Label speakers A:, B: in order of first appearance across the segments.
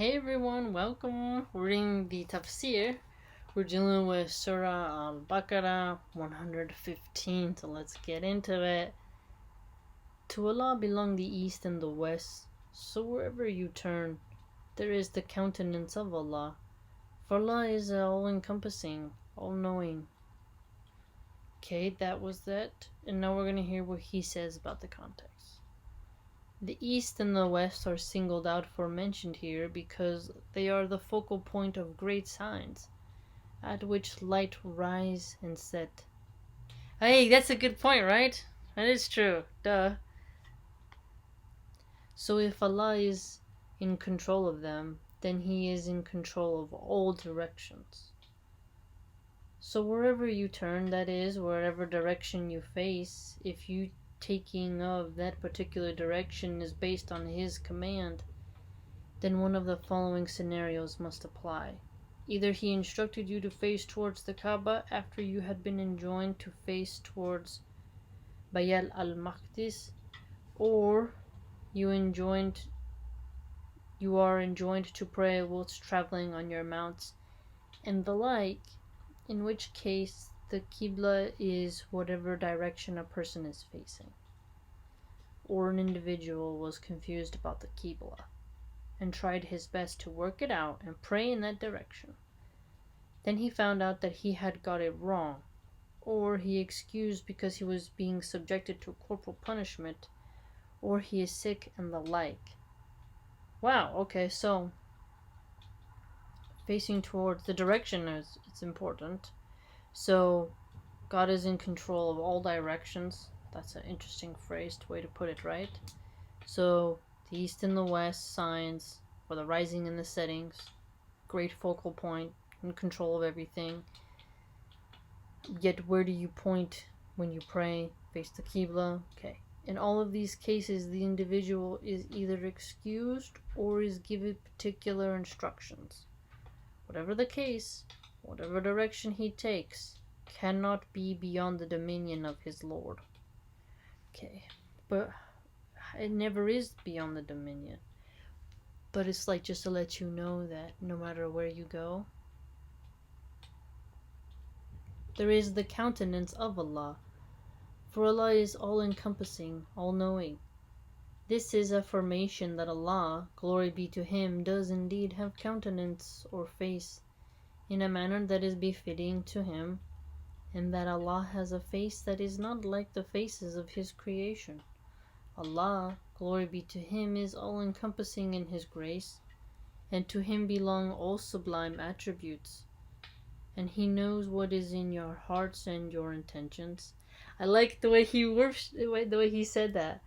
A: Hey everyone, welcome. We're reading the Tafseer. We're dealing with Surah Al-Baqarah 115, so let's get into it. To Allah belong the east and the west, so wherever you turn, there is the countenance of Allah. For Allah is all-encompassing, all-knowing. Okay, that was that. And now we're going to hear what he says about the context. The east and the west are singled out for mention here because they are the focal point of great signs, at which light rise and set. Hey, that's a good point, right? That is true. Duh. So if Allah is in control of them, then He is in control of all directions. So wherever you turn, that is, wherever direction you face, if you taking of that particular direction is based on His command, then one of the following scenarios must apply. Either He instructed you to face towards the Kaaba after you had been enjoined to face towards Bayal al-Maqdis, or you are enjoined to pray whilst traveling on your mounts, and the like, in which case the Qibla is whatever direction a person is facing. Or an individual was confused about the Qibla and tried his best to work it out and pray in that direction. Then he found out that he had got it wrong, or he excused because he was being subjected to corporal punishment, or he is sick and the like. Wow, okay, so facing towards the direction it's important. So God is in control of all directions. That's an interesting way to put it, right? So the east and the west signs, or the rising and the settings, great focal point, in control of everything. Yet where do you point when you pray? Face the Qibla. Okay. In all of these cases, the individual is either excused or is given particular instructions. Whatever the case, whatever direction he takes, cannot be beyond the dominion of his Lord. Okay, but it never is beyond the dominion. But it's like just to let you know that no matter where you go, there is the countenance of Allah. For Allah is all-encompassing, all-knowing. This is affirmation that Allah, glory be to Him, does indeed have countenance or face in a manner that is befitting to Him, and that Allah has a face that is not like the faces of His creation. Allah, glory be to Him, is all-encompassing in His grace, and to Him belong all sublime attributes, and He knows what is in your hearts and your intentions. I like the way he said that.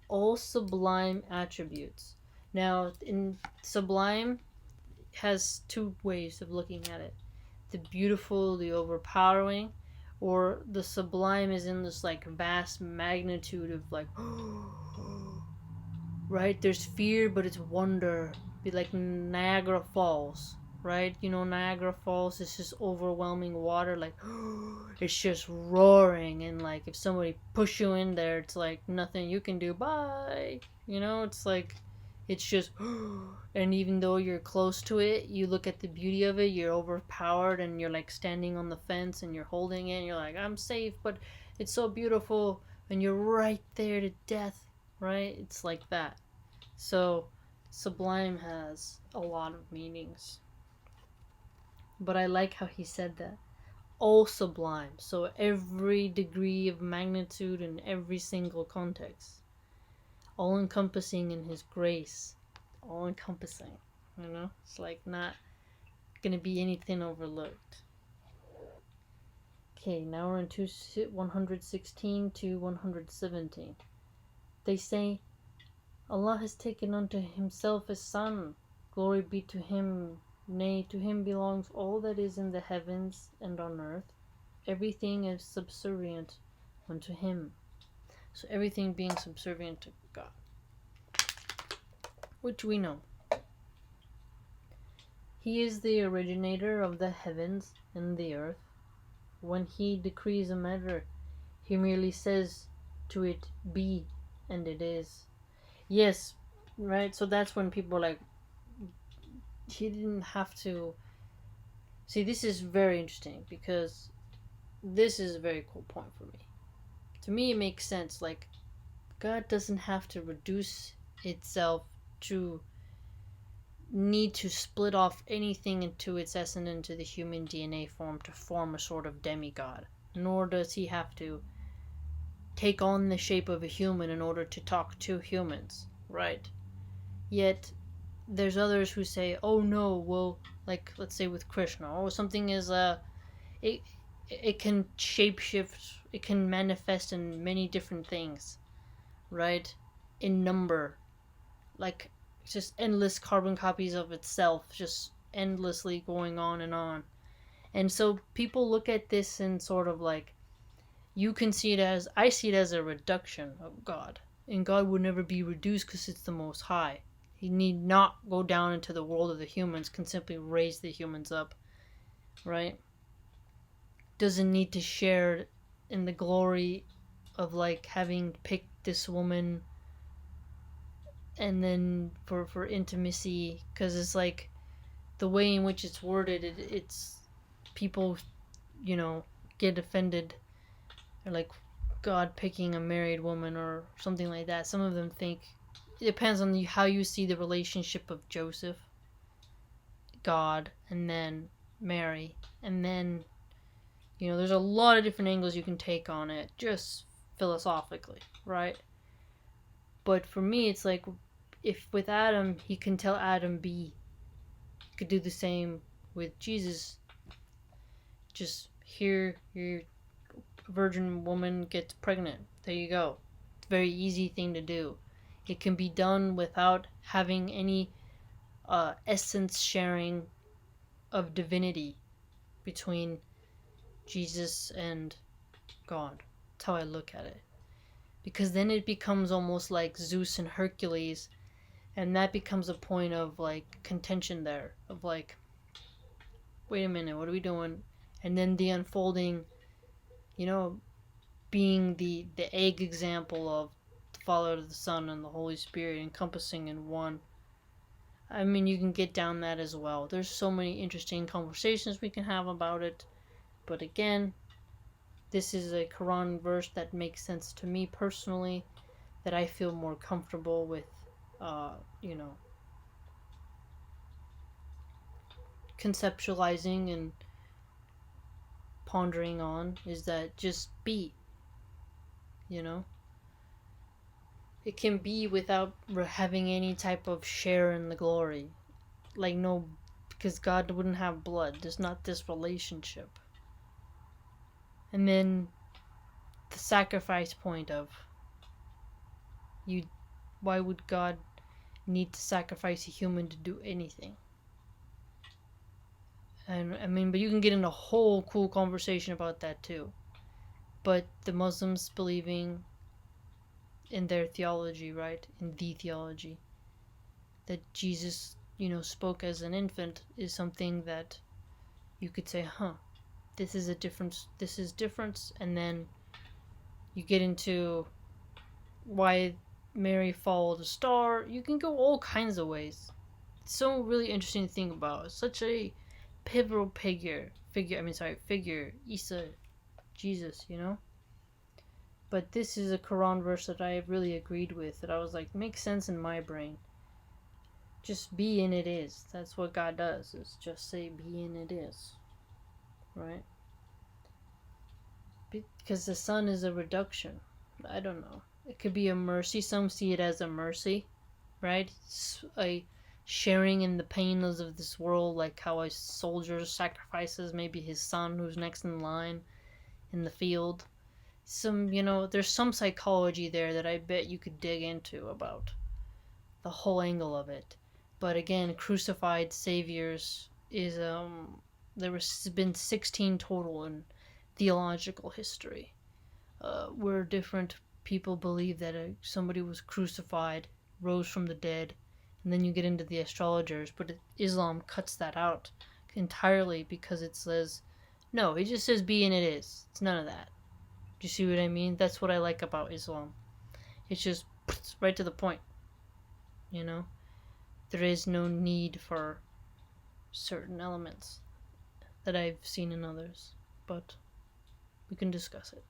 A: All sublime attributes. Now, in sublime has two ways of looking at it: the beautiful, the overpowering, or the sublime is in this like vast magnitude of like right, there's fear but it's wonder. Be like Niagara Falls, right? You know, Niagara Falls is just overwhelming water, like it's just roaring, and like if somebody push you in there, it's like nothing you can do. Bye. You know, it's like it's just and even though you're close to it, you look at the beauty of it, you're overpowered, and you're like standing on the fence and you're holding it and you're like, I'm safe, but it's so beautiful, and you're right there to death, right? It's like that. So sublime has a lot of meanings, but I like how he said that. All sublime, so every degree of magnitude in every single context, all encompassing in His grace, all encompassing, you know, it's like not gonna be anything overlooked. Okay, now we're into 116 to 117. They say, Allah has taken unto Himself a son, glory be to Him, nay, to Him belongs all that is in the heavens and on earth. Everything is subservient unto Him. So everything being subservient to God, which we know. He is the originator of the heavens and the earth. When He decrees a matter, He merely says to it, be, and it is. Yes, right? So that's when people are like, he didn't have to. See, this is very interesting because this is a very cool point for me. To me, it makes sense. Like, God doesn't have to reduce itself to need to split off anything into its essence into the human DNA form to form a sort of demigod. Nor does he have to take on the shape of a human in order to talk to humans, right? Yet, there's others who say, oh no, well, like, let's say with Krishna, oh, something is, it, it can shapeshift, it can manifest in many different things, right? In number, like, just endless carbon copies of itself, just endlessly going on and on. And so people look at this and sort of like, you can see it as, I see it as a reduction of God. And God would never be reduced because it's the Most High. He need not go down into the world of the humans, can simply raise the humans up, right? Doesn't need to share in the glory of like having picked this woman and then for intimacy, because it's like the way in which it's worded, it's people, you know, get offended, or like God picking a married woman or something like that. Some of them think it depends on how you see the relationship of Joseph, God, and then Mary, and then, you know, there's a lot of different angles you can take on it, just philosophically, right? But for me, it's like, if with Adam, he can tell Adam be, he could do the same with Jesus. Just here, your virgin woman gets pregnant. There you go. It's a very easy thing to do. It can be done without having any essence sharing of divinity between Jesus and God. That's how I look at it. Because then it becomes almost like Zeus and Hercules, and that becomes a point of like contention there, of like, wait a minute, what are we doing? And then the unfolding, you know, being the egg example of the Father, the Son, and the Holy Spirit encompassing in one. I mean, you can get down that as well. There's so many interesting conversations we can have about it. But again, this is a Quran verse that makes sense to me personally, that I feel more comfortable with, you know, conceptualizing and pondering on, is that just be, you know? It can be without having any type of share in the glory. Like, no, because God wouldn't have blood. There's not this relationship. And then the sacrifice point of, you, why would God need to sacrifice a human to do anything? And I mean, but you can get in a whole cool conversation about that too. But the Muslims believing in their theology, right, in the theology, that Jesus, you know, spoke as an infant, is something that you could say, huh, this is a difference, this is difference. And then you get into why Mary followed a star. You can go all kinds of ways. It's so really interesting to think about. It's such a pivotal figure, Isa, Jesus, you know? But this is a Quran verse that I really agreed with, that I was like, makes sense in my brain. Just be and it is. That's what God does, is just say be and it is. Right? Because the Son is a reduction. I don't know. It could be a mercy. Some see it as a mercy, right? It's a sharing in the pains of this world, like how a soldier sacrifices maybe his son who's next in line in the field. Some, you know, there's some psychology there that I bet you could dig into about the whole angle of it. But again, crucified saviors is there was been 16 total in theological history, where different people believe that somebody was crucified, rose from the dead, and then you get into the astrologers. But Islam cuts that out entirely, because it says, no, it just says be and it is. It's none of that. Do you see what I mean? That's what I like about Islam. It's just right to the point. You know, there is no need for certain elements that I've seen in others, but we can discuss it.